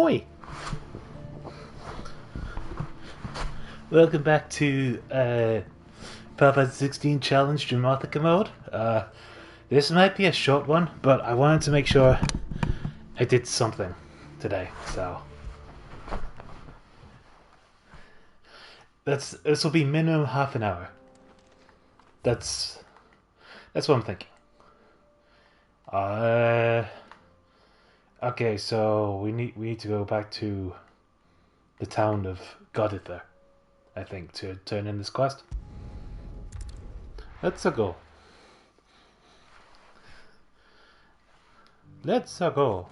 Ahoy! Welcome back to Fantasy 16 Challenge JamotHica Mode. This might be a short one, but I wanted to make sure I did something today, so this will be minimum half an hour. That's what I'm thinking. Okay, so we need to go back to the town of JamotHica, I think, to turn in this quest. Let's go. Let's go.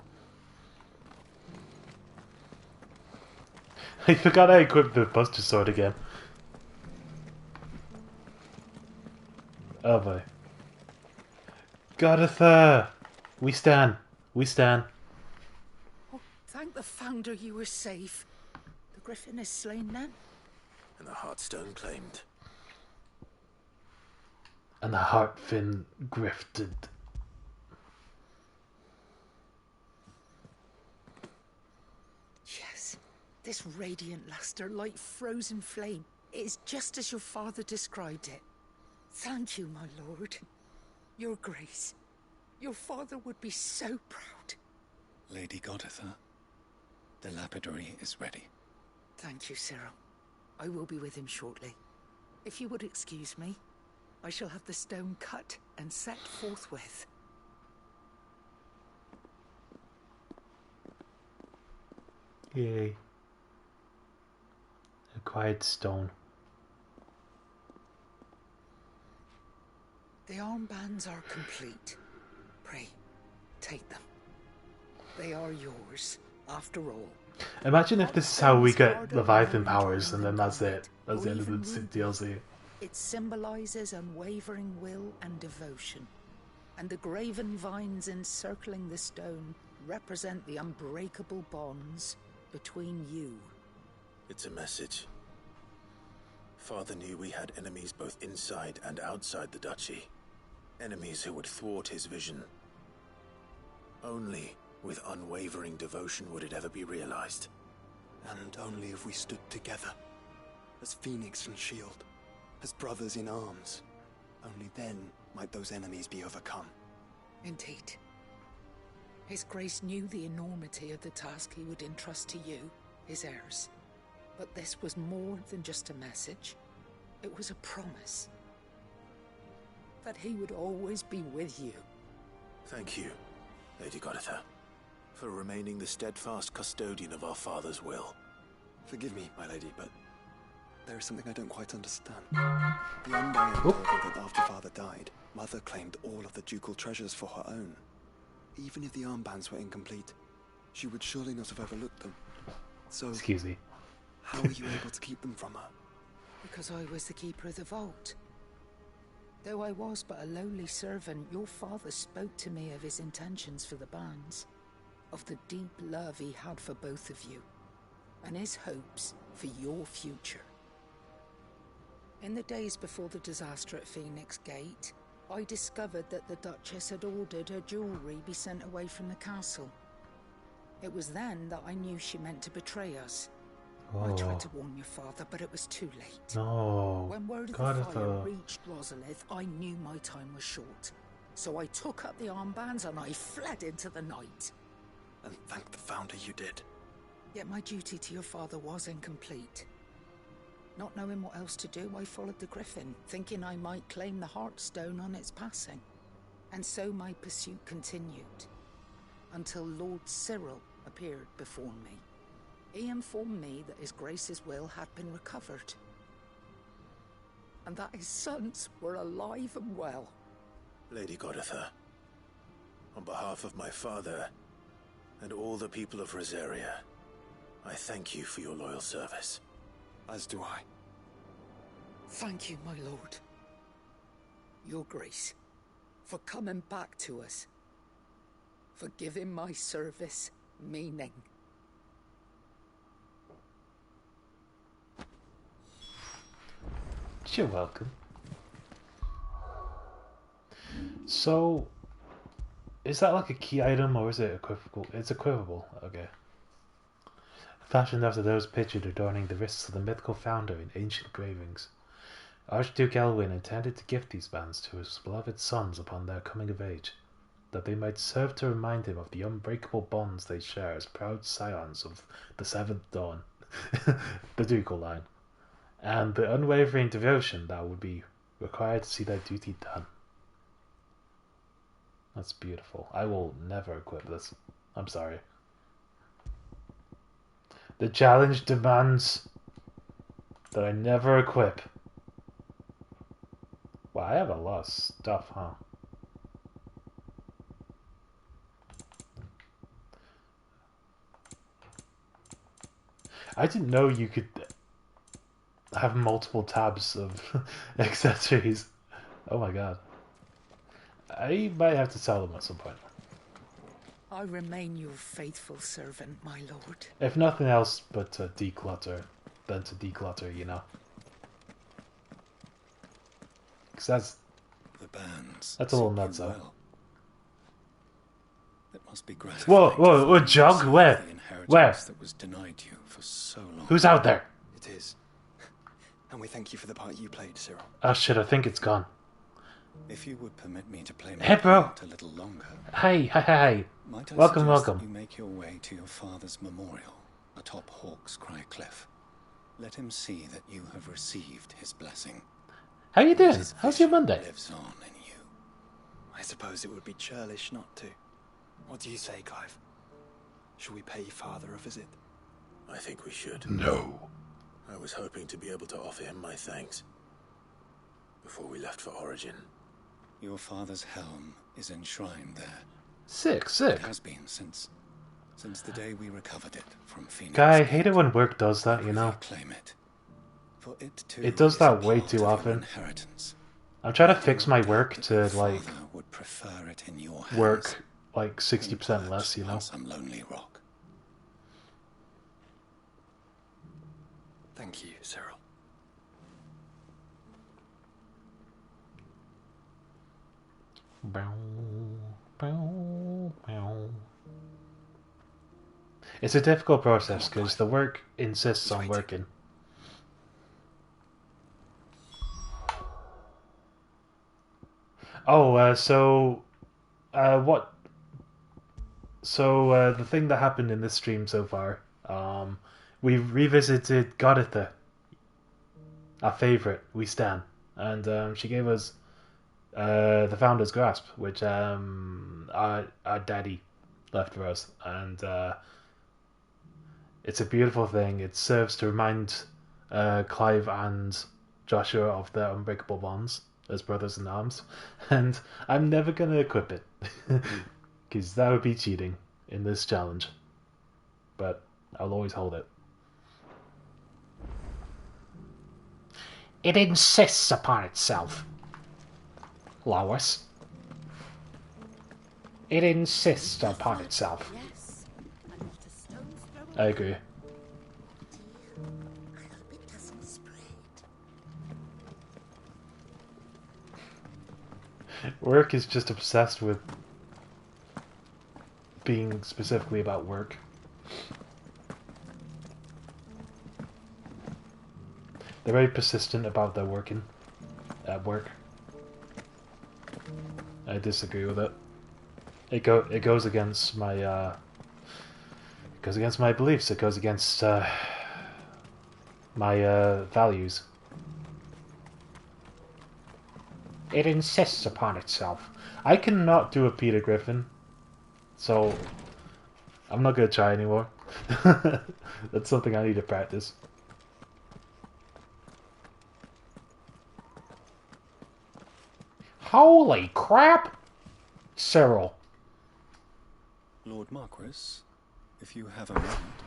I forgot I equipped the Buster Sword again. Oh boy. JamotHica! We stand. We stand. Oh, thank the Founder you were safe. The Griffin is slain then? And the Heartstone claimed. And the Heartfin grifted. Yes, this radiant luster like frozen flame is just as your father described it. Thank you, my lord. Your grace. Your father would be so proud. Lady JamotHica, the lapidary is ready. Thank you, Cyril. I will be with him shortly. If you would excuse me, I shall have the stone cut and set forthwith. Yay. Acquired stone. The armbands are complete. Pray, take them. They are yours, after all. Imagine if this is how we get Leviathan powers, and then that's it. That's the end of the DLC. It symbolizes unwavering will and devotion. And the graven vines encircling the stone represent the unbreakable bonds between you. It's a message. Father knew we had enemies both inside and outside the duchy. Enemies who would thwart his vision. Only with unwavering devotion would it ever be realized. And only if we stood together, as Phoenix and Shield, as brothers in arms, only then might those enemies be overcome. Indeed. His Grace knew the enormity of the task he would entrust to you, his heirs. But this was more than just a message. It was a promise. That he would always be with you. Thank you, Lady JamotHica, for remaining the steadfast custodian of our father's will. Forgive me, my lady, but there is something I don't quite understand. The Undying told me that after father died, mother claimed all of the ducal treasures for her own. Even if the armbands were incomplete, she would surely not have overlooked them. So, Excuse me. how were you able to keep them from her? Because I was the keeper of the vault. Though I was but a lowly servant, your father spoke to me of his intentions for the bands, of the deep love he had for both of you, and his hopes for your future. In the days before the disaster at Phoenix Gate, I discovered that the Duchess had ordered her jewelry be sent away from the castle. It was then that I knew she meant to betray us. I tried to warn your father, but it was too late. No. When word of the fire reached Rosalith, I knew my time was short. So I took up the armbands and I fled into the night. And thank the Founder you did. Yet my duty to your father was incomplete. Not knowing what else to do, I followed the Griffin, thinking I might claim the Heartstone on its passing. And so my pursuit continued, until Lord Cyril appeared before me. He informed me that his Grace's will had been recovered, and that his sons were alive and well. Lady JamotHica, on behalf of my father and all the people of Rosaria, I thank you for your loyal service. As do I. Thank you, my lord. Your Grace, for coming back to us, for giving my service meaning. You're welcome. So, is that like a key item or is it equivocal? It's equivocal, okay. fashioned after those pictured adorning the wrists of the mythical founder in ancient engravings. Archduke Elwin intended to gift these bands to his beloved sons upon their coming of age, that they might serve to remind him of the unbreakable bonds they share as proud scions of the Seventh Dawn, the ducal line, and the unwavering devotion that would be required to see their duty done. That's beautiful. I will never equip this. I'm sorry. The challenge demands that I never equip. Wow, I have a lot of stuff, huh? I didn't know you could have multiple tabs of accessories. Oh my god. I might have to sell them at some point. I remain your faithful servant, my lord. If nothing else but to declutter, than to declutter, you know. Because that's... The bands. That's a little nuts, though. Well. It must be gratifying. Whoa, Jog? Where? Where? That was denied you for so long. Who's out there? It is. And we thank you for the part you played, Cyril. Oh shit, I think it's gone. If you would permit me to play my Hey, bro. part a little longer. Hey. Might I Welcome. suggest that you make your way to your father's memorial atop Hawk's Cry Cliff. Let him see that you have received his blessing. How you doing? His How's your vision Monday? Lives on in you. I suppose it would be churlish not to. What do you say, Clive? Shall we pay father a visit? I think we should. No. I was hoping to be able to offer him my thanks before we left for Origin. Your father's helm is enshrined there. Sick. It has been since the day we recovered it from Phoenix. Guy, I hate it when work does that, you know. Claim it. For it, too, It does is that a way part too of your often. Inheritance. I'm trying to fix my work That to, your like, father would prefer it in your hands work, like, than 60% less, you know. on some lonely rock. Thank you, Cyril. It's a difficult process because the work insists on working. Oh, the thing that happened in this stream so far, we revisited Goditha, our favorite, we stan, and she gave us the Founder's Grasp, which our daddy left for us, and it's a beautiful thing. It serves to remind Clive and Joshua of their unbreakable bonds as brothers in arms, and I'm never going to equip it, because that would be cheating in this challenge, but I'll always hold it. It insists upon itself, Lois. It insists upon itself. Yes, and not a stone's throw I agree. I hope it doesn't spread. Work is just obsessed with being specifically about work. They're very persistent about their working at work. I disagree with it. It goes against my beliefs. It goes against my values. It insists upon itself. I cannot do a Peter Griffin, so I'm not gonna try anymore. That's something I need to practice. Holy crap! Cyril. Lord Marquis, if you have a moment.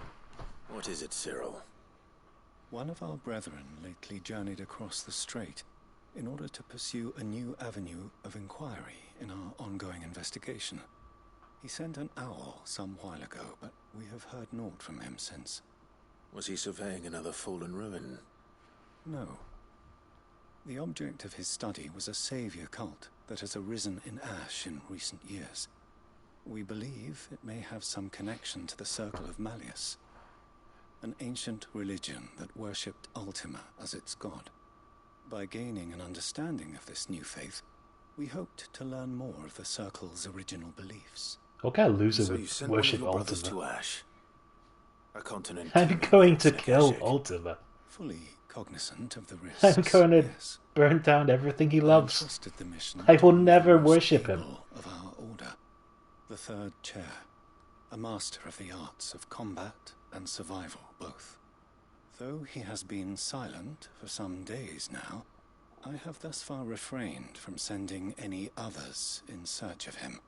What is it, Cyril? One of our brethren lately journeyed across the strait in order to pursue a new avenue of inquiry in our ongoing investigation. He sent an owl some while ago, but we have heard naught from him since. Was he surveying another fallen ruin? No. The object of his study was a savior cult that has arisen in Ash in recent years. We believe it may have some connection to the Circle of Malleus. an ancient religion that worshipped Ultima as its god. By gaining an understanding of this new faith, we hoped to learn more of the Circle's original beliefs. What kind of loser So you would sent one of worship your brothers Ultima? to Ash. A continent I'm teeming going with to kill Zakashik. Ultima. Fully cognizant of the risks, I'm going to yes. burn down everything he I loves. entrusted the mission I to will one of never the most worship him. able of our order, the third chair, a master of the arts of combat and survival both. Though he has been silent for some days now, I have thus far refrained from sending any others in search of him.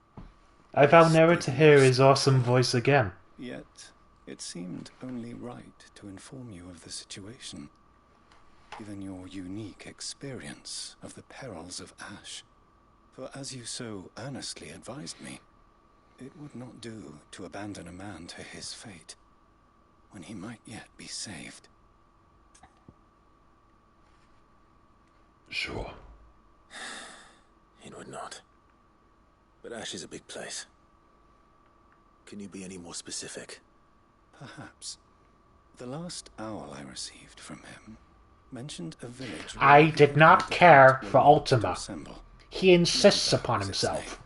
I vow never to hear his awesome voice again. Yet, it seemed only right to inform you of the situation, given your unique experience of the perils of Ash. For as you so earnestly advised me, it would not do to abandon a man to his fate, when he might yet be saved. Sure. It would not. But Ash is a big place. Can you be any more specific? Perhaps. The last owl I received from him mentioned a village... I did not care for Ultima. Assemble. He insists Lunda upon was its himself. name.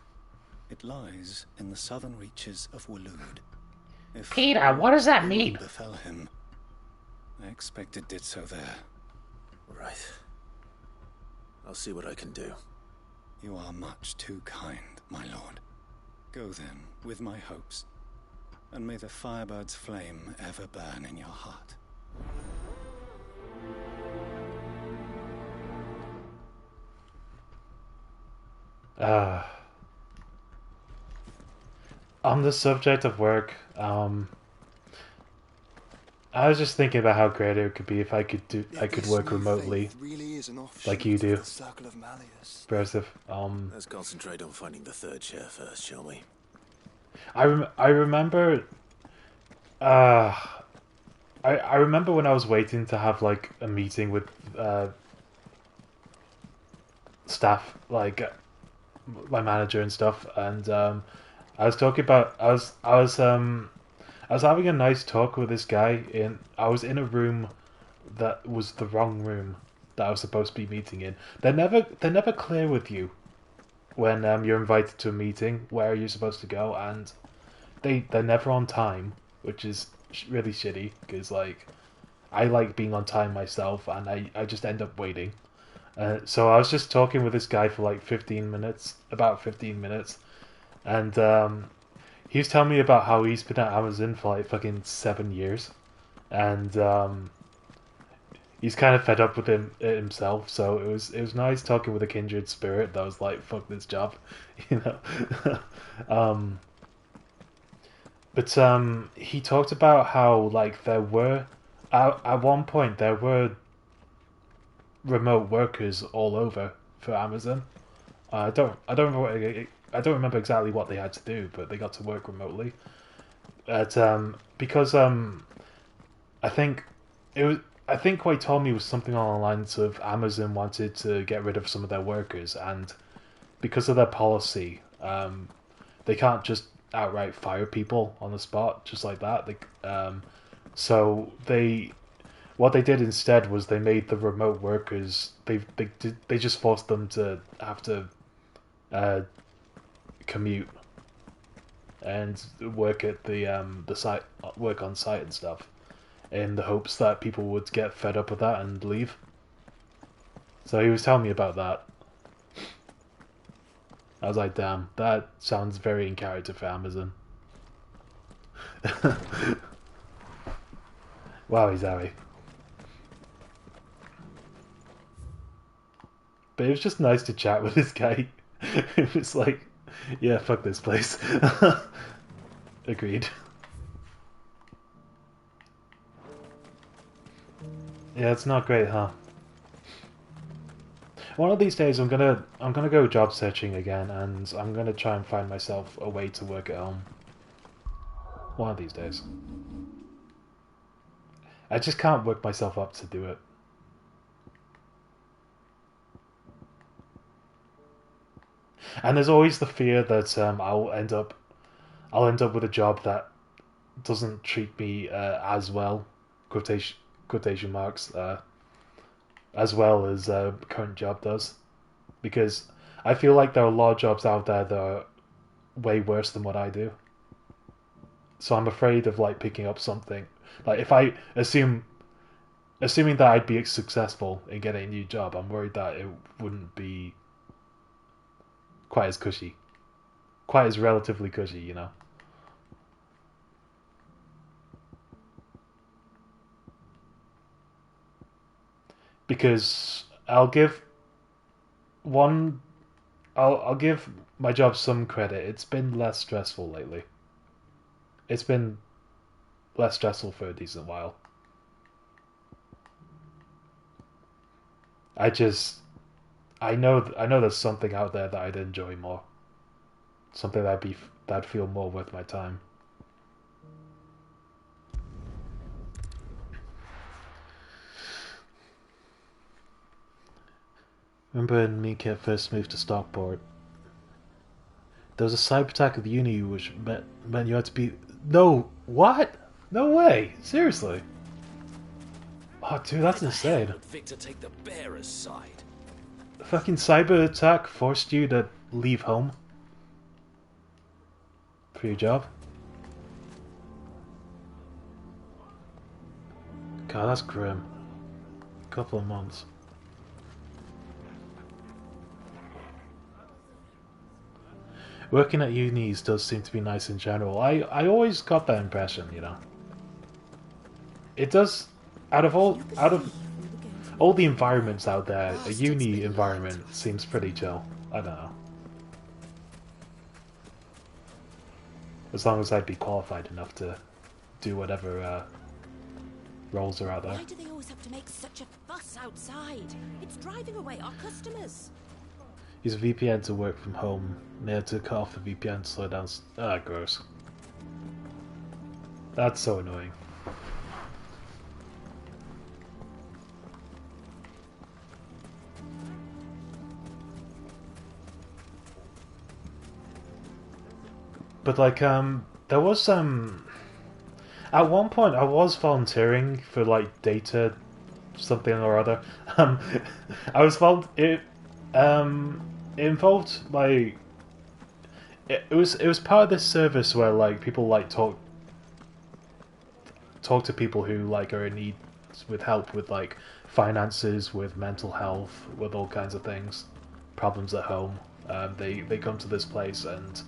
It lies in the southern reaches of Waloed. If Peter, what does that ill mean? befell him, I expect it did so there. Right. I'll see what I can do. You are much too kind, my lord. Go then, with my hopes, and may the Firebird's flame ever burn in your heart. On the subject of work, I was just thinking about how great it could be if I could work remotely, Really is an offshoot like you of do, the Circle of Malleus. Broseph. Let's concentrate on finding the third chair first, shall we? I remember, I remember when I was waiting to have like a meeting with staff, like my manager and stuff, and I was talking about I was having a nice talk with this guy. I was in a room that was the wrong room that I was supposed to be meeting in. They're never clear with you when you're invited to a meeting where you're supposed to go, and they're never on time, which is really shitty because like I like being on time myself, and I just end up waiting. So I was just talking with this guy for like 15 minutes, and he was telling me about how he's been at Amazon for like fucking 7 years, and he's kind of fed up with it himself. So it was nice talking with a kindred spirit that was like, fuck this job, you know. But he talked about how like there were at one point there were remote workers all over for Amazon. I don't remember exactly what they had to do, but they got to work remotely. But because I think what he told me was something along the lines of Amazon wanted to get rid of some of their workers, and because of their policy, they can't just outright fire people on the spot just like that. So what they did instead was they made the remote workers. They just forced them to have to commute and work at the site, work on site and stuff, in the hopes that people would get fed up with that and leave. So he was telling me about that. I was like, damn, that sounds very in character for Amazon. Wow, he's Harry. But it was just nice to chat with this guy. It was like, yeah, fuck this place. Agreed. Yeah, it's not great, huh? One of these days I'm gonna go job searching again, and I'm gonna try and find myself a way to work at home. One of these days. I just can't work myself up to do it. And there's always the fear that I'll end up with a job that doesn't treat me as well quotation marks, as well as current job does, because I feel like there are a lot of jobs out there that are way worse than what I do. So I'm afraid of like picking up something. Like if I assuming that I'd be successful in getting a new job, I'm worried that it wouldn't be quite as cushy, quite as relatively cushy, you know. Because I'll give my job some credit. It's been less stressful lately. It's been less stressful for a decent while. I know there's something out there that I'd enjoy more. Something that'd feel more worth my time. Remember when me and Kit first moved to Stockport? There was a cyber attack at the uni which meant you had to be... No! What? No way! Seriously? Oh, dude, that's insane. Would Victor take the bearer's side? The fucking cyber attack forced you to leave home? For your job? God, that's grim. Couple of months. Working at unis does seem to be nice in general. I always got that impression, you know. It does. Out of all the environments out there, a uni environment seems pretty chill. I don't know. As long as I'd be qualified enough to do whatever roles are out there. Why do they always have to make such a fuss outside? It's driving away our customers. Use a VPN to work from home. They had to cut off the VPN to slow down. Ah, gross. That's so annoying. But like, there was at one point I was volunteering for like data something or other. I was it involved like it was part of this service where like people like talk to people who like are in need with help with like finances, with mental health, with all kinds of things, problems at home. They come to this place and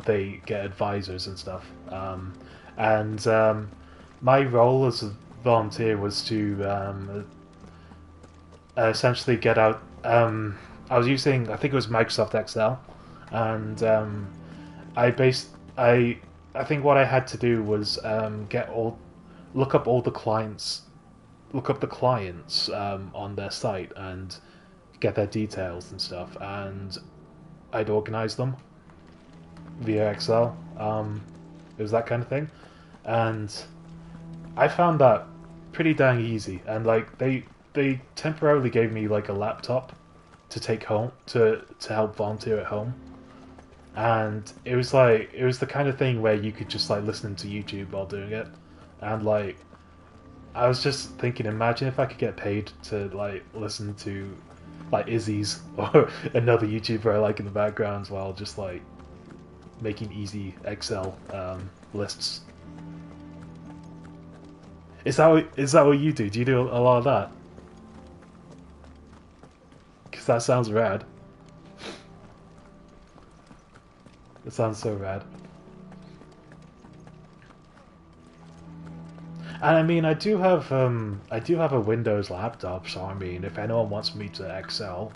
they get advisors and stuff. My role as a volunteer was to essentially get out. I was using, I think it was Microsoft Excel, and I think what I had to do was look up the clients on their site and get their details and stuff, and I'd organize them via Excel. It was that kind of thing, and I found that pretty dang easy. And like they temporarily gave me like a laptop to take home to help volunteer at home, and it was the kind of thing where you could just like listen to YouTube while doing it. And like I was just thinking, imagine if I could get paid to like listen to like Izzy's or another YouTuber I like in the background while just like making easy Excel lists. Is that what you do? Do you do a lot of that? Because that sounds rad. It sounds so rad. And I mean, I do have a Windows laptop, so I mean, if anyone wants me to Excel,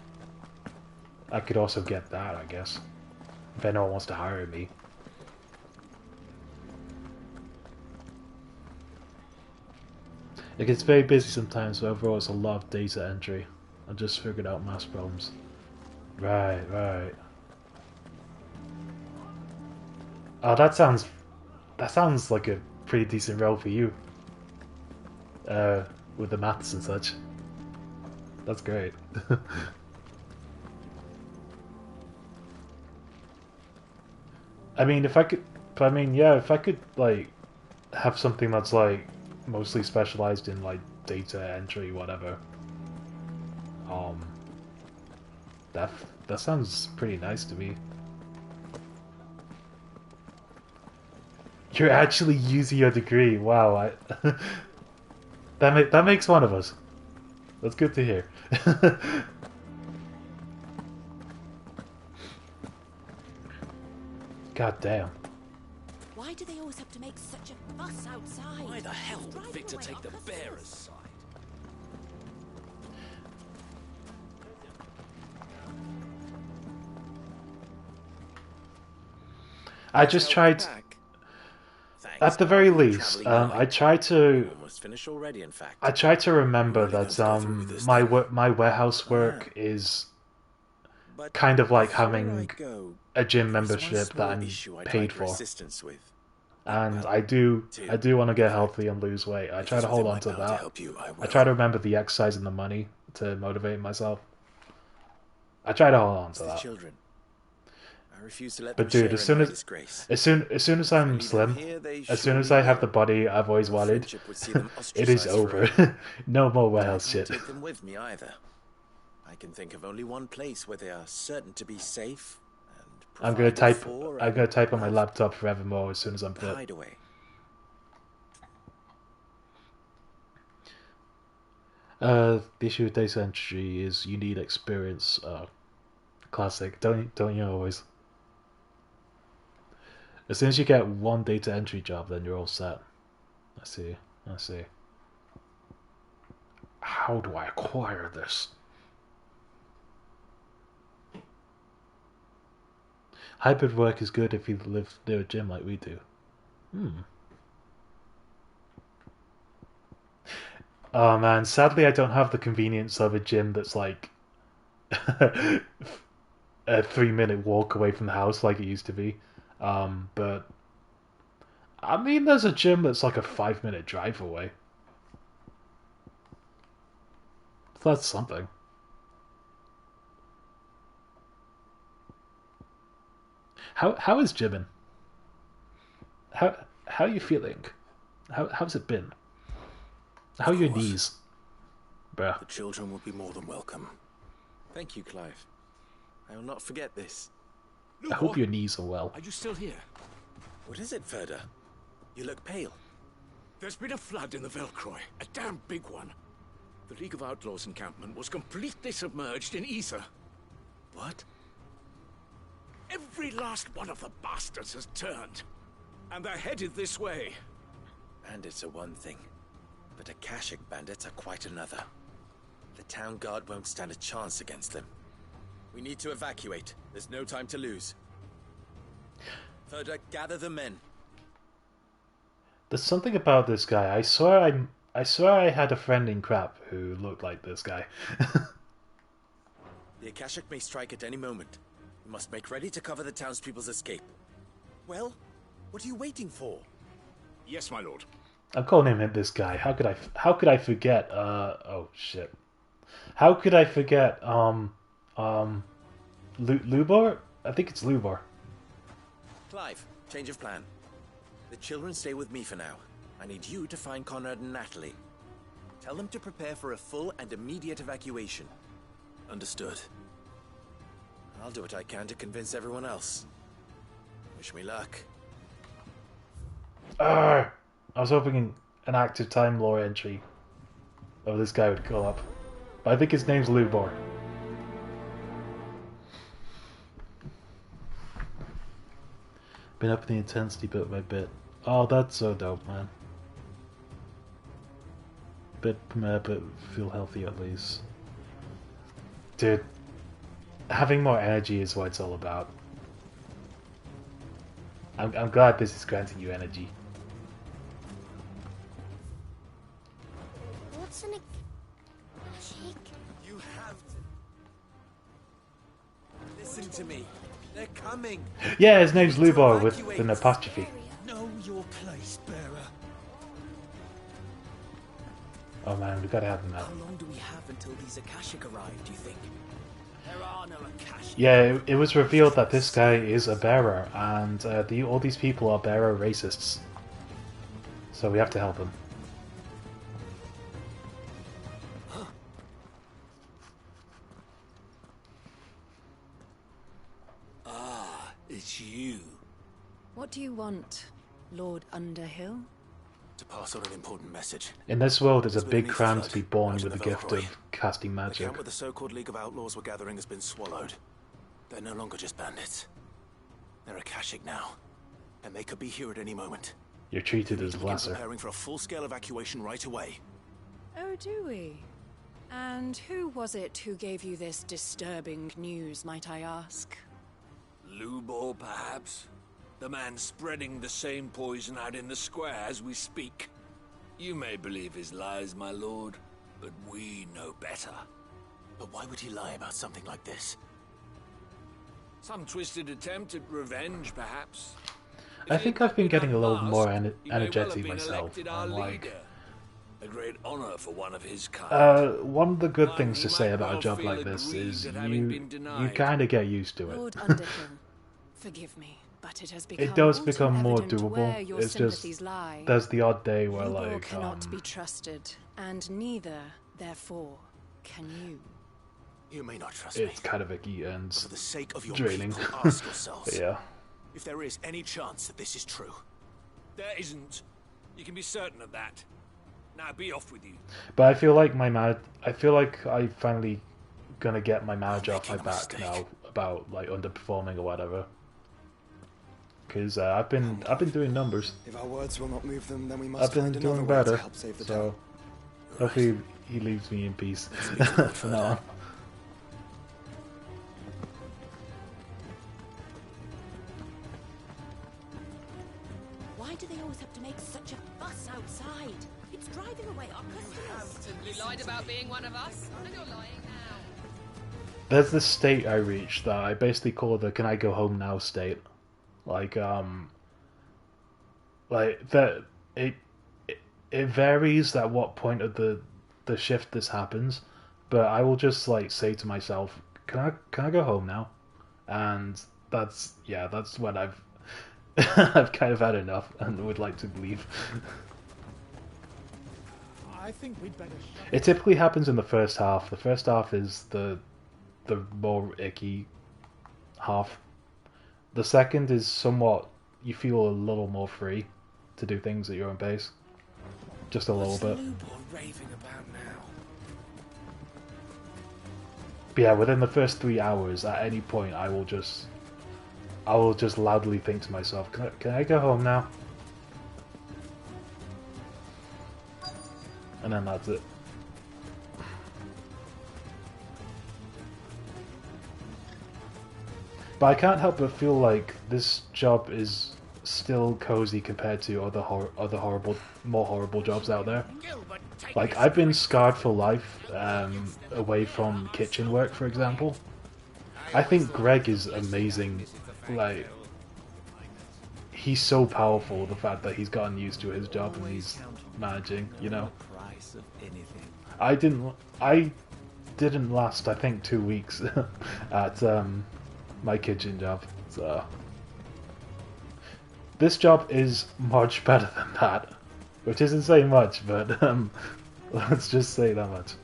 I could also get that, I guess. If anyone wants to hire me. It gets very busy sometimes, but overall it's a lot of data entry. I just figured out math problems. Right. Oh, that sounds like a pretty decent role for you. With the maths and such. That's great. I mean, if I could like have something that's like mostly specialized in like data entry, whatever. That sounds pretty nice to me. You're actually using your degree. Wow, that makes one of us. That's good to hear. God damn. Why do they always have to make such a fuss outside? Why the hell did Driving Victor away take our the customers. bearer's side? I just tried, at the very least, I tried to. Almost finished already, in fact. I tried to remember Really that going to go through with this my warehouse work is But kind of like before having I go, a gym there is one membership that small I'm issue I'd paid like your for, assistance with. and Well, I do two, want to in get fact. healthy and lose weight. I If try it's to hold within on my to power that. help you, I will. I try to remember the exercise and the money to motivate myself. I try to hold on It's to the that. children. I refuse to let But them dude, share in my disgrace. as soon as I'm leave them slim, here, they as soon as surely I have will. the body I've always Our wanted, friendship would see them it is ostracized over. forever. No more But I warehouse can't shit. take them with me either. I can think of only one place where they are certain to be safe and I'm gonna provided type. for I'm gonna and type on my loved. laptop forevermore as soon as I'm The fit. hideaway. The issue with data entry is you need experience. Classic. Don't you always? As soon as you get one data entry job, then you're all set. I see. How do I acquire this? Hybrid work is good if you live near a gym like we do. Oh man, sadly I don't have the convenience of a gym that's like a 3-minute walk away from the house like it used to be. But I mean, there's a gym that's like a 5-minute drive away. That's something. How is gymming? How are you feeling? How's it been? How are your knees? Bruh. The children will be more than welcome. Thank you, Clive. I will not forget this. I hope your knees are well. Are you still here? What is it, Ferda? You look pale. There's been a flood in the Velcroy, a damn big one. The League of Outlaws encampment was completely submerged in ether. What? Every last one of the bastards has turned. And they're headed this way. Bandits are one thing, but Akashic bandits are quite another. The town guard won't stand a chance against them. We need to evacuate. There's no time to lose. Ferda, gather the men. There's something about this guy. I swear I had a friend in crap who looked like this guy. The Akashic may strike at any moment. We must make ready to cover the townspeople's escape. Well, what are you waiting for? Yes, my lord. I'm calling him this guy. How could I forget? Oh shit. How could I forget? Lubor? I think it's Lubor. Clive, change of plan. The children stay with me for now. I need you to find Conrad and Natalie. Tell them to prepare for a full and immediate evacuation. Understood. I'll do what I can to convince everyone else. Wish me luck. I was hoping an active time lore entry of this guy would go up. But I think his name's Lubor. Been upping the intensity bit by bit. Oh, that's so dope, man. But feel healthy at least. Dude, having more energy is what it's all about. I'm glad this is granting you energy. What's an chick? You have to... Listen to me. They're coming. Yeah, his name's Lubor with an apostrophe. Know your place, bearer. Oh man, we gotta have him out. How long do we have until these Akashic arrive, do you think? There are no Akashic. Yeah, it was revealed that this guy is a bearer, and all these people are bearer racists. So we have to help him. it's you. What do you want, Lord Underhill? To pass on an important message. In this world, it's a There's been big an crime ether to be flood born out in with the the gift Velcroy. of casting The magic. camp where the so-called League of Outlaws were gathering has been swallowed. They're no longer just bandits. They're Akashic now, and they could be here at any moment. You're treated We need as to begin lesser. preparing for a full-scale evacuation right away. Oh, do we? And who was it who gave you this disturbing news, might I ask? Lubor, perhaps? The man spreading the same poison out in the square as we speak. You may believe his lies, my lord, but we know better. But why would he lie about something like this? Some twisted attempt at revenge, perhaps. I think I've been getting a little more energetic myself. I'm like, a great honor for one of his kind. one of the good One things he to say might about a well job feel like this aggrieved is at having been you denied. kind of get used to Lord it. Underhill, forgive me, but it has become It does all become too more evident doable. where your It's just sympathies lie. there's the odd day where Lubor like cannot be trusted, and neither, therefore, can you. You may not trust me. it's kind of icky and For the sake of your draining. people, ask yourselves yeah. if there is any chance that this is true. There isn't. You can be certain of that. Now be off with you. But I feel like I feel like I finally gonna get my manager off my making a back mistake. now about like underperforming or whatever. Because I've been doing numbers. If our words will not move them, then we must I've been find another doing way to better. help save the So town. hopefully he leaves me in peace from now on. Why do they always have to make such a fuss outside? It's driving away our customers. You lied about being one of us, and you're lying now. There's this state I reached that I basically call the "Can I go home now" state. Like that it varies at what point of the shift this happens, but I will just like say to myself, "Can I go home now?" And that's when I've I've kind of had enough and would like to leave. I think we'd better. It typically happens in the first half. The first half is the more icky half. The second is somewhat, you feel a little more free to do things at your own pace. Just a little bit. Raving about now? But yeah, within the first 3 hours, at any point, I will just loudly think to myself, can I go home now? And then that's it. But I can't help but feel like this job is still cozy compared to other more horrible jobs out there. Like, I've been scarred for life away from kitchen work, for example. I think Greg is amazing. Like, he's so powerful, the fact that he's gotten used to his job and he's managing, you know. I didn't last, I think, 2 weeks at my kitchen job, so this job is much better than that, which isn't saying much, but let's just say that much.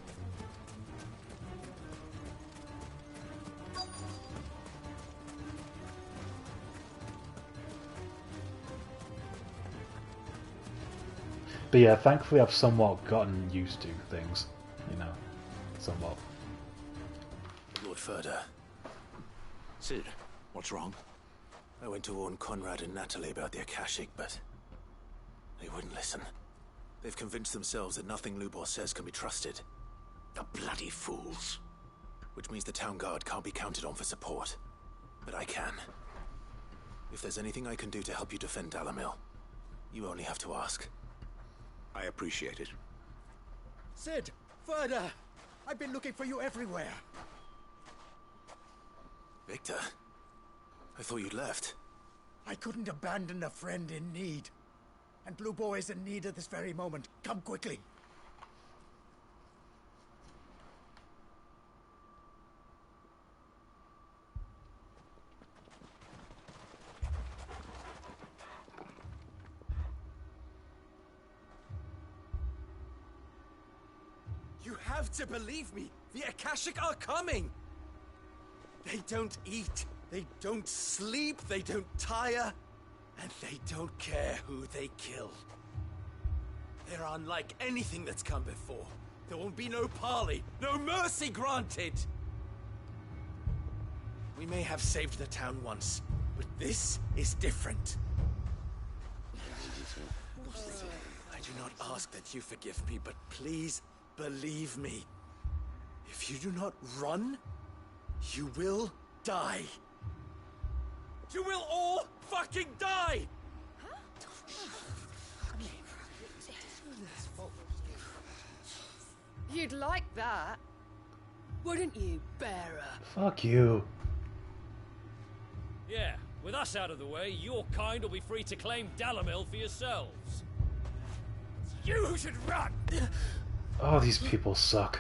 But yeah, thankfully I've somewhat gotten used to things, you know, somewhat. Lord Furder. Sid, what's wrong? I went to warn Conrad and Natalie about the Akashic, but they wouldn't listen. They've convinced themselves that nothing Lubor says can be trusted. The bloody fools. Which means the town guard can't be counted on for support. But I can. If there's anything I can do to help you defend Dalamil, you only have to ask. I appreciate it. Sid, Further! I've been looking for you everywhere. Victor? I thought you'd left. I couldn't abandon a friend in need. And Blue Boy is in need at this very moment. Come quickly. You have to believe me! The Akashic are coming! They don't eat. They don't sleep, they don't tire, and they don't care who they kill. They're unlike anything that's come before. There won't be no parley, no mercy granted. We may have saved the town once, but this is different. I do not ask that you forgive me, but please believe me. If you do not run, you will die. You will all fucking die! You'd like that, wouldn't you, bearer? Fuck you. Yeah, with us out of the way, your kind will be free to claim Dalamil for yourselves. You should run! Oh, these people suck.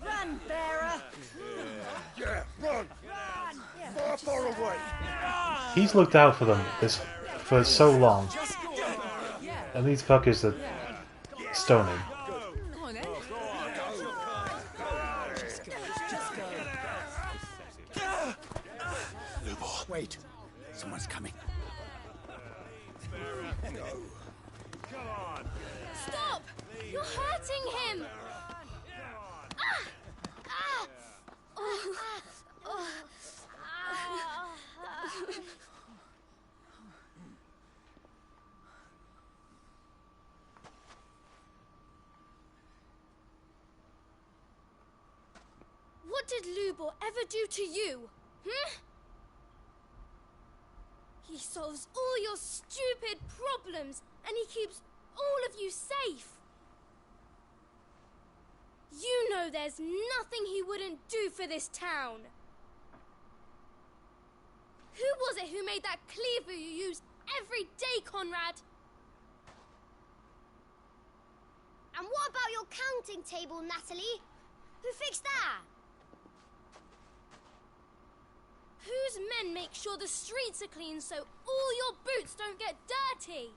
Run, bearer! Yeah, run! Far, far away! He's looked out for them for so long. And these fuckers are stoning. Wait, someone's coming. Stop! You're hurting him! What did Lubor ever do to you? He solves all your stupid problems, and he keeps all of you safe. You know there's nothing he wouldn't do for this town. Who was it who made that cleaver you use every day, Conrad? And what about your counting table, Natalie? Who fixed that? Whose men make sure the streets are clean so all your boots don't get dirty?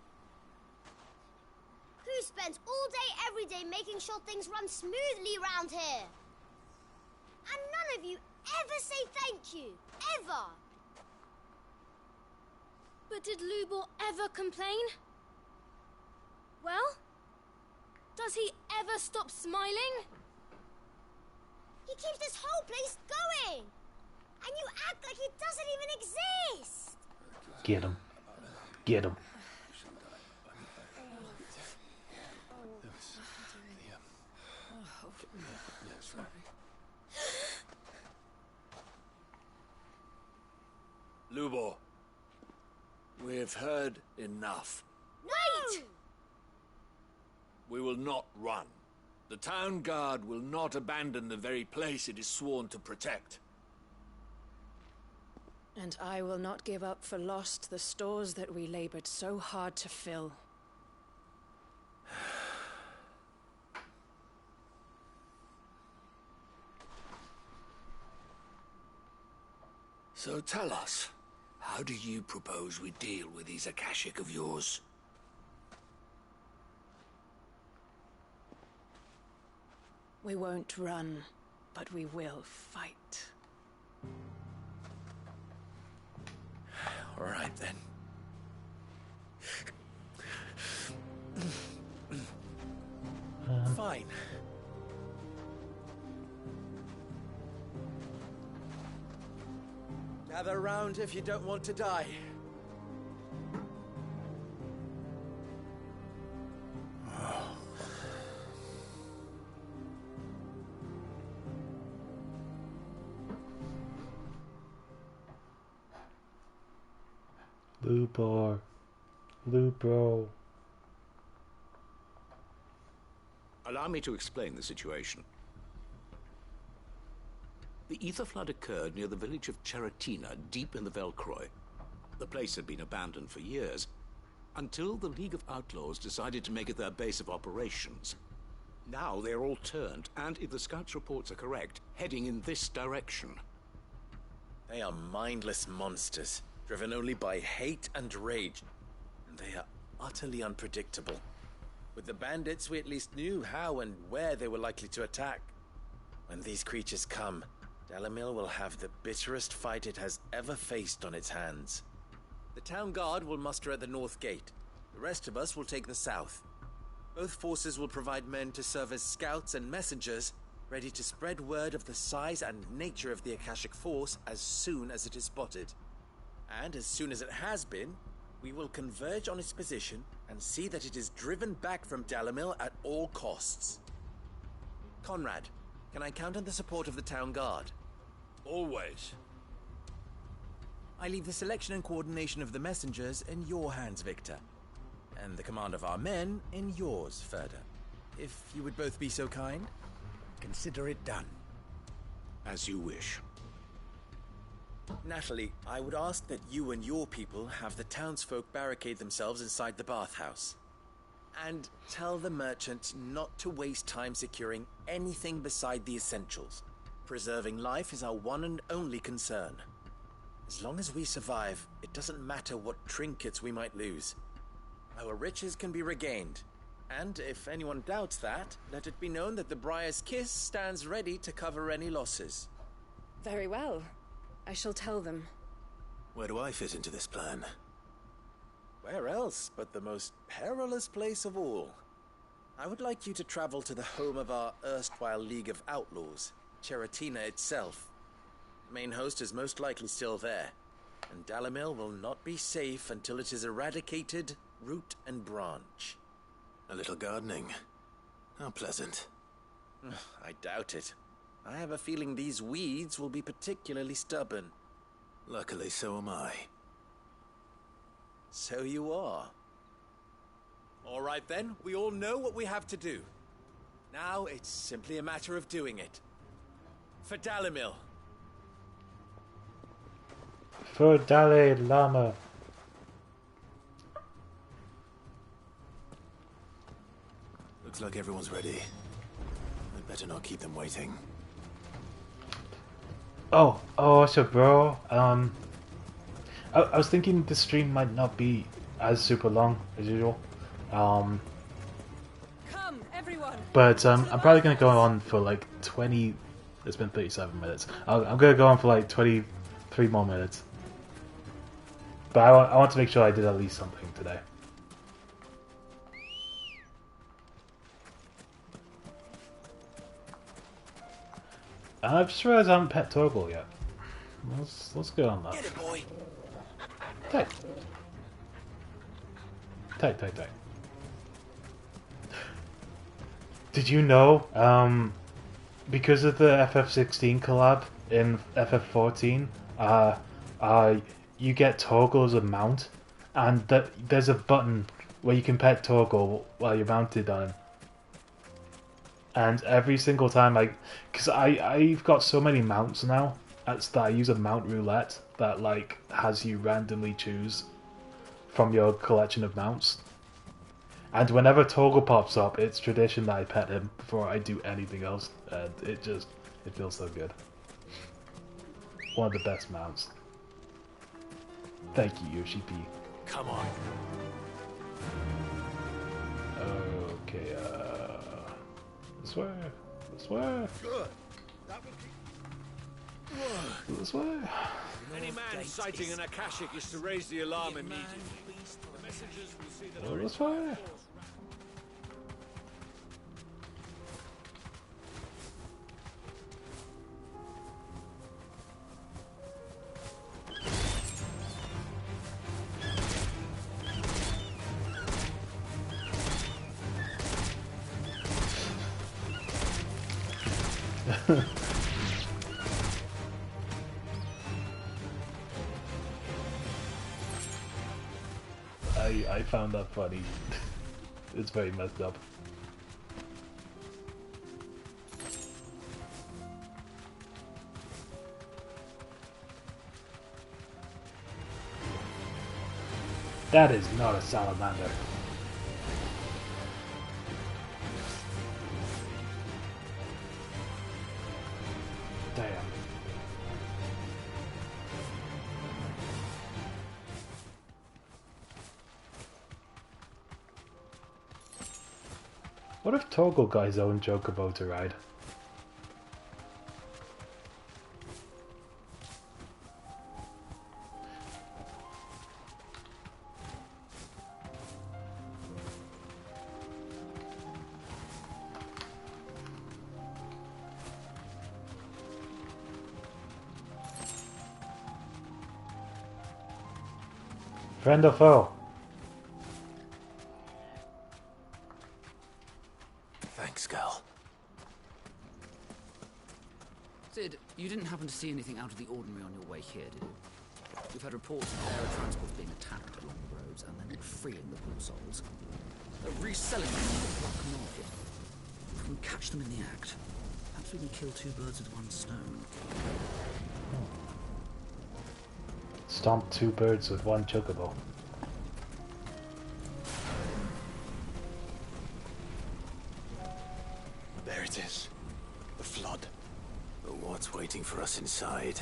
Who spends all day every day making sure things run smoothly round here? And none of you ever say thank you. Ever. But did Lubor ever complain? Well, does he ever stop smiling? He keeps this whole place going. And you act like he doesn't even exist! Get him. Get him. Lubor, we've heard enough. Wait! We will not run. The town guard will not abandon the very place it is sworn to protect. And I will not give up for lost the stores that we labored so hard to fill. So tell us, how do you propose we deal with these Akashic of yours? We won't run, but we will fight. All right, then. Fine. Gather round if you don't want to die. Lubor. Lubro. Allow me to explain the situation. The ether flood occurred near the village of Cheratina, deep in the Velcroy. The place had been abandoned for years, until the League of Outlaws decided to make it their base of operations. Now they're all turned, and if the scouts' reports are correct, heading in this direction. They are mindless monsters, driven only by hate and rage. And they are utterly unpredictable. With the bandits, we at least knew how and where they were likely to attack. When these creatures come, Dalimil will have the bitterest fight it has ever faced on its hands. The town guard will muster at the north gate. The rest of us will take the south. Both forces will provide men to serve as scouts and messengers, ready to spread word of the size and nature of the Akashic force as soon as it is spotted. And as soon as it has been, we will converge on its position and see that it is driven back from Dalimil at all costs. Conrad, can I count on the support of the town guard? Always. I leave the selection and coordination of the messengers in your hands, Victor. And the command of our men in yours, Ferda. If you would both be so kind. Consider it done. As you wish. Natalie, I would ask that you and your people have the townsfolk barricade themselves inside the bathhouse. And tell the merchant not to waste time securing anything beside the essentials. Preserving life is our one and only concern. As long as we survive, it doesn't matter what trinkets we might lose. Our riches can be regained. And if anyone doubts that, let it be known that the Briar's Kiss stands ready to cover any losses. Very well. I shall tell them. Where do I fit into this plan? Where else but the most perilous place of all? I would like you to travel to the home of our erstwhile League of Outlaws, Cheratina itself. The main host is most likely still there, and Dalimil will not be safe until it is eradicated, root and branch. A little gardening. How pleasant. I doubt it. I have a feeling these weeds will be particularly stubborn. Luckily, so am I. So you are. All right then, we all know what we have to do. Now it's simply a matter of doing it. For Dalimil. For Dalai Lama. Looks like everyone's ready. I'd better not keep them waiting. So bro, I was thinking the stream might not be as super long as usual. Come, everyone. But I'm probably gonna go on for like 20. It's been 37 minutes. I'm gonna go on for like 23 more minutes. But I want to make sure I did at least something today. I've just realized I haven't pet Torgal yet. Let's go on that. Get it, boy. Tight. Did you know, because of the FF16 collab in FF14, you get Torgal as a mount, and there's a button where you can pet Torgal while you're mounted on him. And every single time because I've got so many mounts now, that I use a mount roulette that like has you randomly choose from your collection of mounts. And whenever Torgal pops up, it's tradition that I pet him before I do anything else, and it feels so good. One of the best mounts. Thank you, Yoshi P. Come on. Okay, this way. Good. This way. Any man sighting an Akashic is to raise the alarm immediately. The messengers will see that our This way. entire force I found that funny. It's very messed up. That is not a salamander. Damn. What if Torgal got his own Chocobo to ride? Friend or foe? Thanks, girl. Sid, you didn't happen to see anything out of the ordinary on your way here, did you? We've had reports of bearer transports being attacked along the roads and then freeing the poor souls. They're reselling them on the black market. If we catch them in the act, perhaps we can kill two birds with one stone. Stomp two birds with one chocobo. There it is. The flood. But what's waiting for us inside?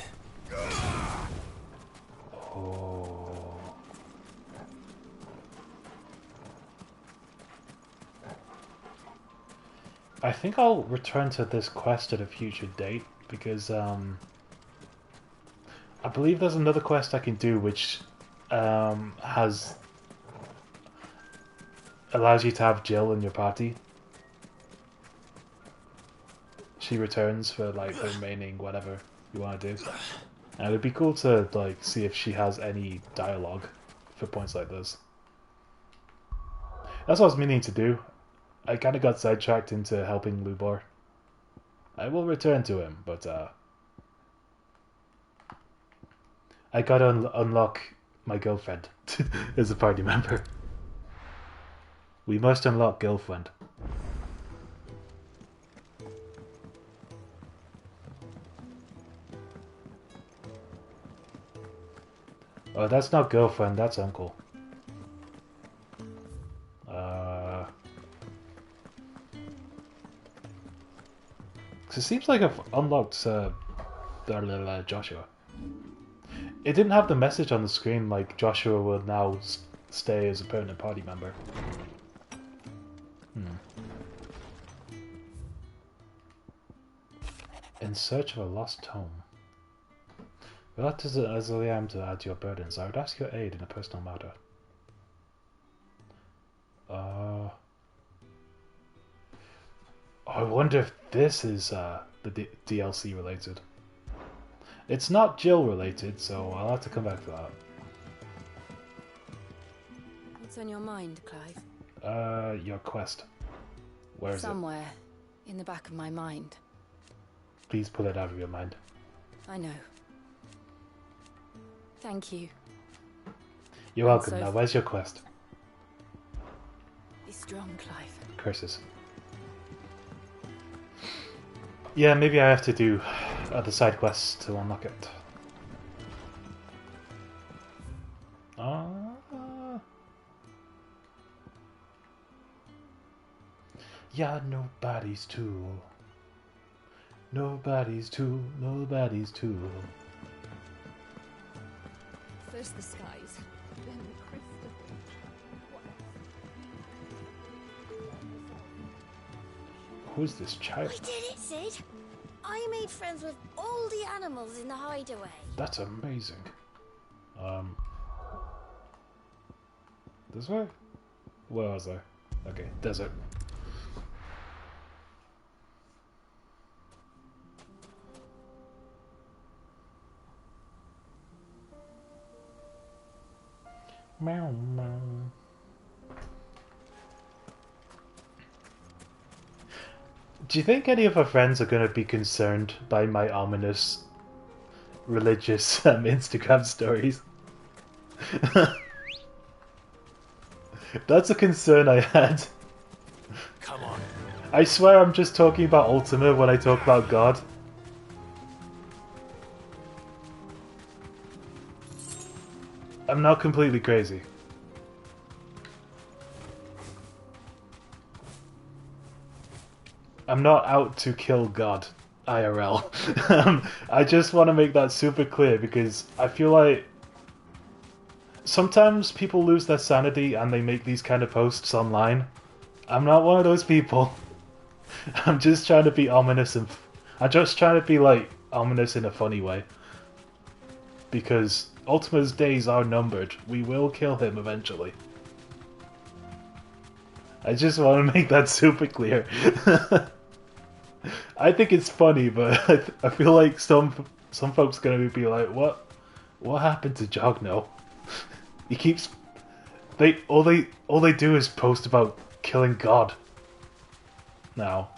Oh. I think I'll return to this quest at a future date because I believe there's another quest I can do which allows you to have Jill in your party. She returns for like the remaining whatever you want to do. And it'd be cool to like see if she has any dialogue for points like this. That's what I was meaning to do. I kind of got sidetracked into helping Lubor. I will return to him, but I gotta unlock my girlfriend as a party member. We must unlock girlfriend. Oh, that's not girlfriend, that's uncle. It seems like I've unlocked Joshua. It didn't have the message on the screen like Joshua will now stay as a permanent party member. In search of a lost tome. Reluctant as I am to add to your burdens, I would ask your aid in a personal matter. I wonder if this is the DLC related. It's not Jill related, so I'll have to come back to that. What's on your mind, Clive? Your quest. Where is it? Somewhere in the back of my mind. Please pull it out of your mind. I know. Thank you. You're welcome. Now, where's your quest? Be strong, Clive. Curses. Yeah, maybe I have to do other side quests to unlock it. Yeah, nobody's tool. Nobody's tool. Nobody's tool. First the skies, then the crystal. Who's this child? We did it, Sid. I made friends with all the animals in the hideaway. That's amazing. This way? Where was I? Okay, desert. Meow meow. Do you think any of our friends are going to be concerned by my ominous religious Instagram stories? That's a concern I had. Come on. I swear I'm just talking about Ultima when I talk about God. I'm not completely crazy. I'm not out to kill God, IRL. I just want to make that super clear because I feel like sometimes people lose their sanity and they make these kind of posts online. I'm not one of those people. I'm just trying to be ominous and I'm just trying to be like ominous in a funny way. Because Ultima's days are numbered. We will kill him eventually. I just want to make that super clear. I think it's funny, but I feel like some folks gonna be like, what happened to Jogno? He keeps... All they do is post about killing God. Now.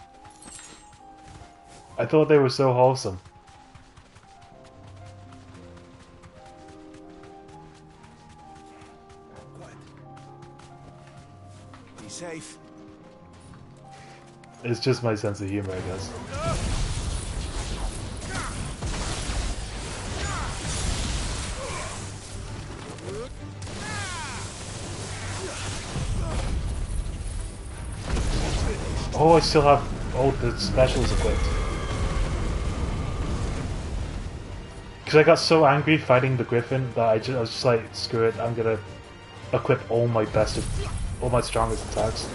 I thought they were so wholesome. Be safe. It's just my sense of humor, I guess. Oh, I still have all the specials equipped. Because I got so angry fighting the Griffin that I was just like, screw it, I'm gonna equip all my strongest attacks.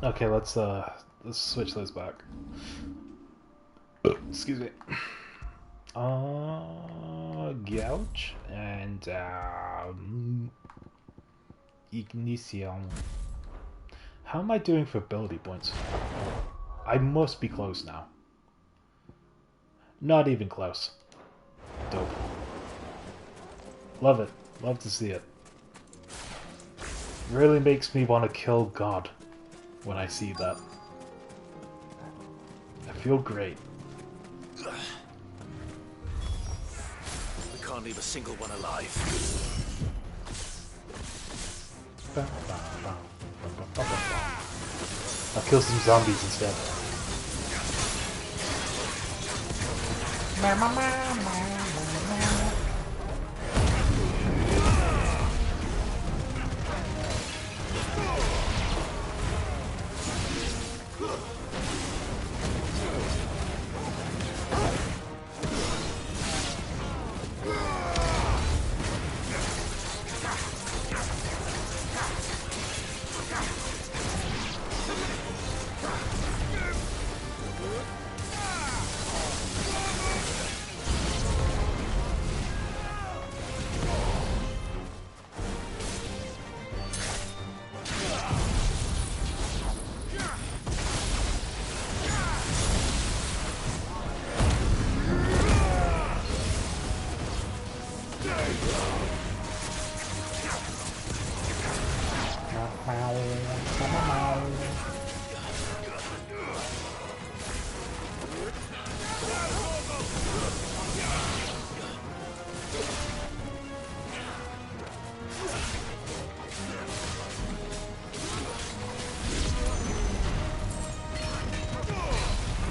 Okay, let's switch those back. Excuse me. Gouge and Ignition. How am I doing for ability points? I must be close now. Not even close. Dope. Love it. Love to see it. Really makes me want to kill God when I see that. I feel great. We can't leave a single one alive. I'll kill some zombies instead.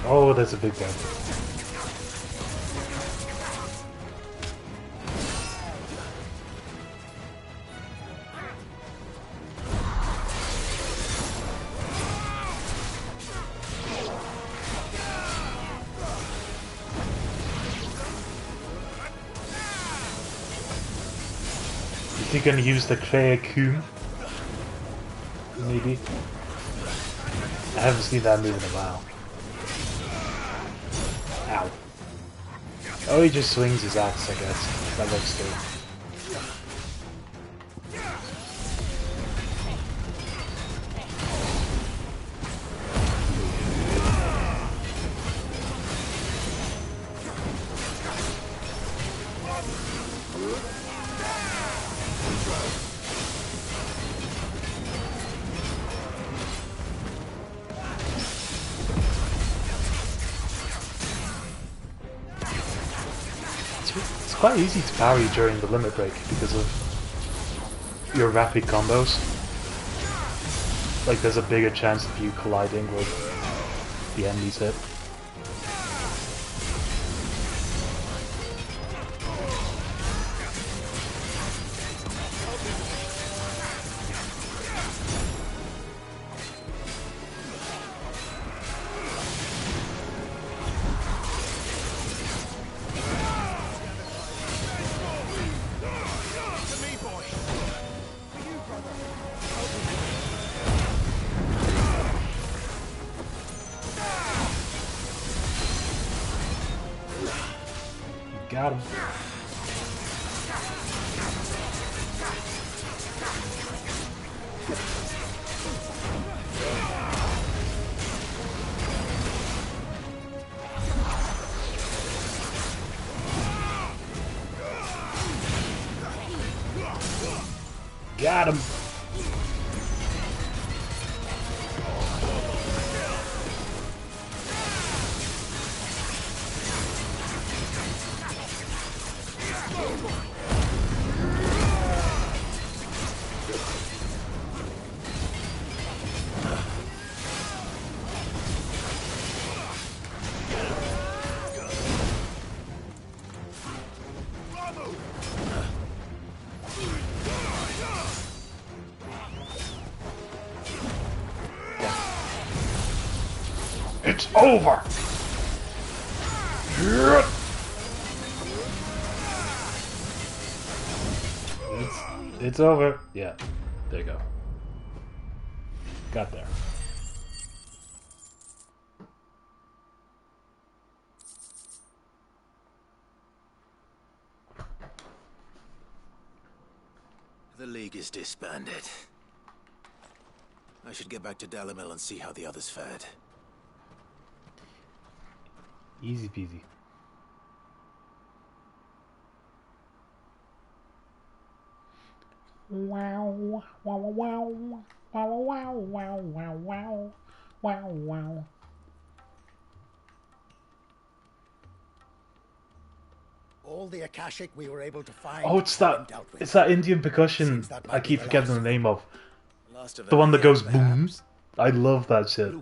Oh, that's a big guy. Is he gonna use the Creacum? Maybe. I haven't seen that move in a while. Ow. Oh, he just swings his axe, I guess. That looks good. It's quite easy to parry during the limit break because of your rapid combos. Like there's a bigger chance of you colliding with the enemy's hit. Got him. Got him. It's over! It's over. Yeah, there you go. Got there. The League is disbanded. I should get back to Dalimil and see how the others fared. Easy peasy. Wow, wow, wow, wow, wow, wow, wow, wow, wow, wow. All the Akashic we were able to find. Oh, it's that Indian percussion I keep forgetting the name of. The one that goes boom. I love that shit.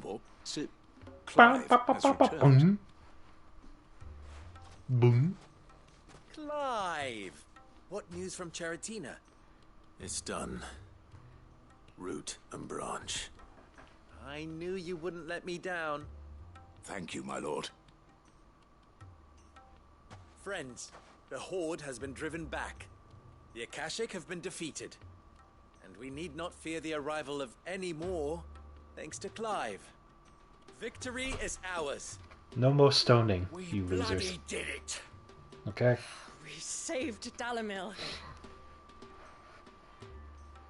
Boom. Boom. Clive! What news from Charatina? It's done. Root and branch. I knew you wouldn't let me down. Thank you, my lord. Friends, the Horde has been driven back. The Akashic have been defeated. And we need not fear the arrival of any more, thanks to Clive. Victory is ours. No more stoning, you bloody losers. did it. Okay? We saved Dalimil.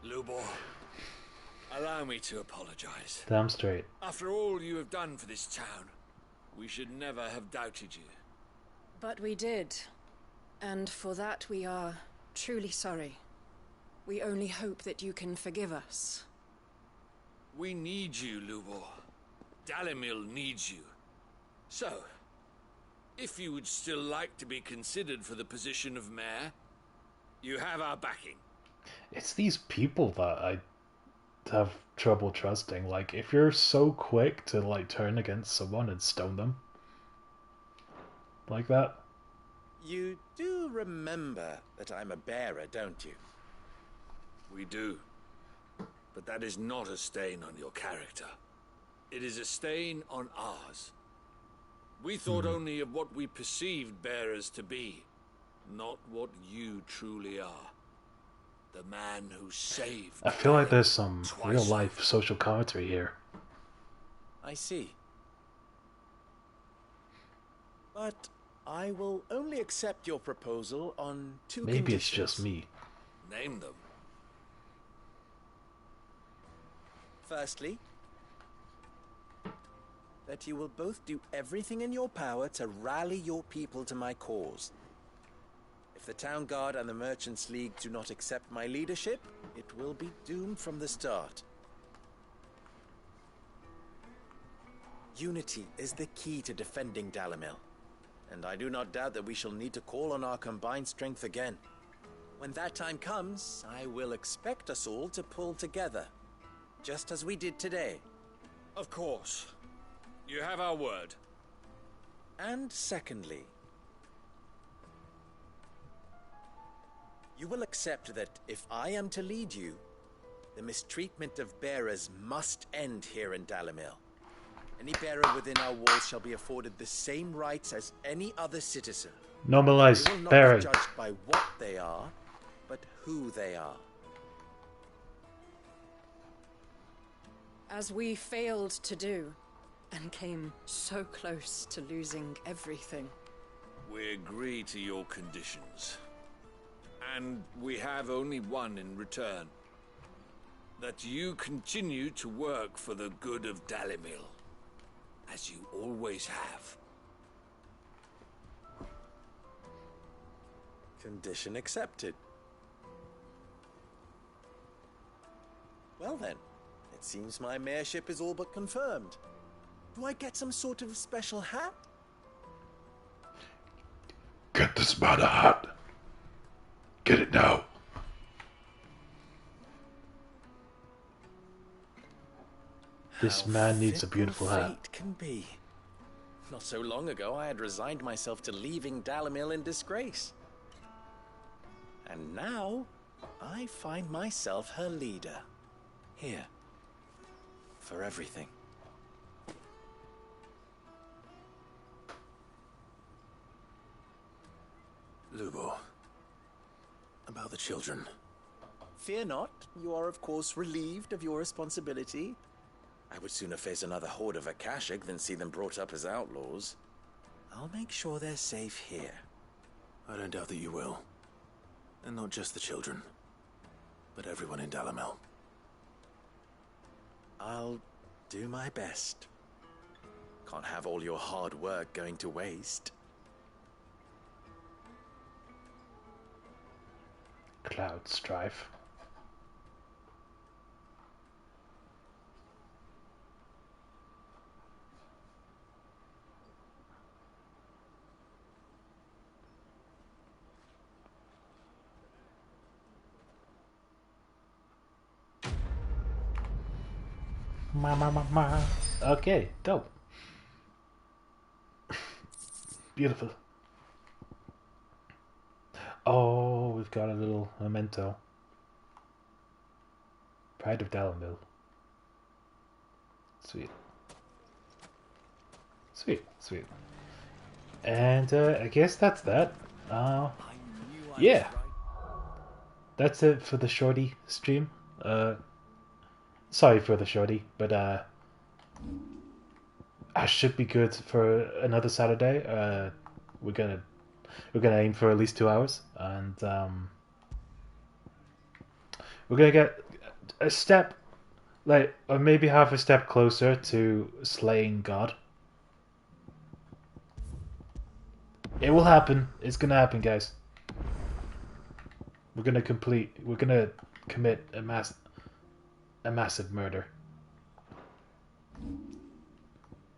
Lubor, allow me to apologize. Damn straight. After all you have done for this town, we should never have doubted you. But we did. And for that we are truly sorry. We only hope that you can forgive us. We need you, Lubor. Dalimil needs you. So, if you would still like to be considered for the position of mayor, you have our backing. It's these people that I have trouble trusting. Like, if you're so quick to, like, turn against someone and stone them like that. You do remember that I'm a bearer, don't you? We do. But that is not a stain on your character. It is a stain on ours. We thought only of what we perceived bearers to be, not what you truly are. The man who saved. I feel like there's some twice real-life social commentary here. I see. But I will only accept your proposal on two conditions. Maybe it's just me. Name them. Firstly, that you will both do everything in your power to rally your people to my cause. If the Town Guard and the Merchants League do not accept my leadership, it will be doomed from the start. Unity is the key to defending Dalimil, and I do not doubt that we shall need to call on our combined strength again. When that time comes, I will expect us all to pull together, just as we did today. Of course. You have our word. And secondly, you will accept that if I am to lead you, the mistreatment of bearers must end here in Dalimil. Any bearer within our walls shall be afforded the same rights as any other citizen. Normalize They will not bearing. be judged by what they are, but who they are. As we failed to do, and came so close to losing everything. We agree to your conditions. And we have only one in return. That you continue to work for the good of Dalimil, as you always have. Condition accepted. Well then, it seems my mayorship is all but confirmed. Do I get some sort of special hat? Get this man a hat. Get it now. This man needs a beautiful hat. Fate can be. Not so long ago, I had resigned myself to leaving Dalamil in disgrace. And now, I find myself her leader. Here. For everything. Lubo. About the children. Fear not, you are of course relieved of your responsibility. I would sooner face another horde of Akashic than see them brought up as outlaws. I'll make sure they're safe here. I don't doubt that you will. And not just the children, but everyone in Dalamel. I'll do my best. Can't have all your hard work going to waste. Cloud Strife. Okay, dope. Beautiful. Oh, we've got a little memento. Pride of Dalamil. Sweet. Sweet, sweet. And I guess that's that. Yeah. That's it for the shorty stream. Sorry for the shorty, but I should be good for another Saturday. We're gonna aim for at least 2 hours, and we're gonna get a step, like, or maybe half a step closer to slaying God. It will happen. It's gonna happen, guys. We're gonna commit a massive murder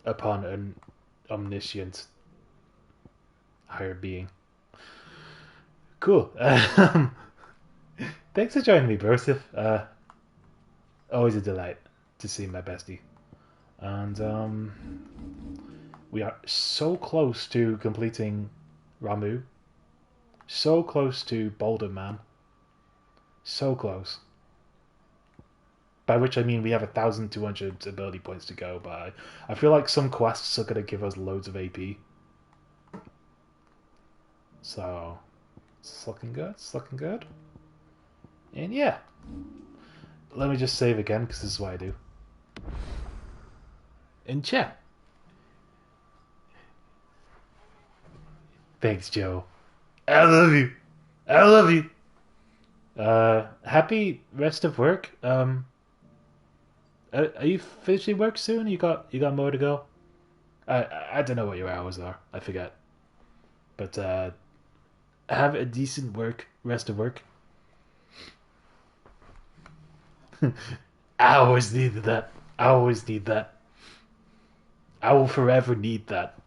upon an omniscient higher being. Cool. Thanks for joining me, Brosif. Always a delight to see my bestie. And we are so close to completing Ramu. So close to Boulder Man. So close. By which I mean we have 1,200 ability points to go by. I feel like some quests are going to give us loads of AP. So, it's looking good, it's looking good. And yeah. Let me just save again, because this is what I do. And chat. Thanks, Joe. I love you. I love you. Happy rest of work. Are you finishing work soon? You got more to go? I don't know what your hours are. I forget. But have a decent rest of work. I always needed that. I always need that. I will forever need that.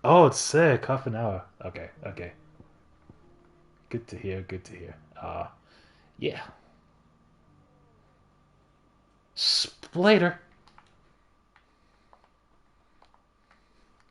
Oh, it's sick. Half an hour. Okay, okay. Good to hear, good to hear. Yeah. Splater.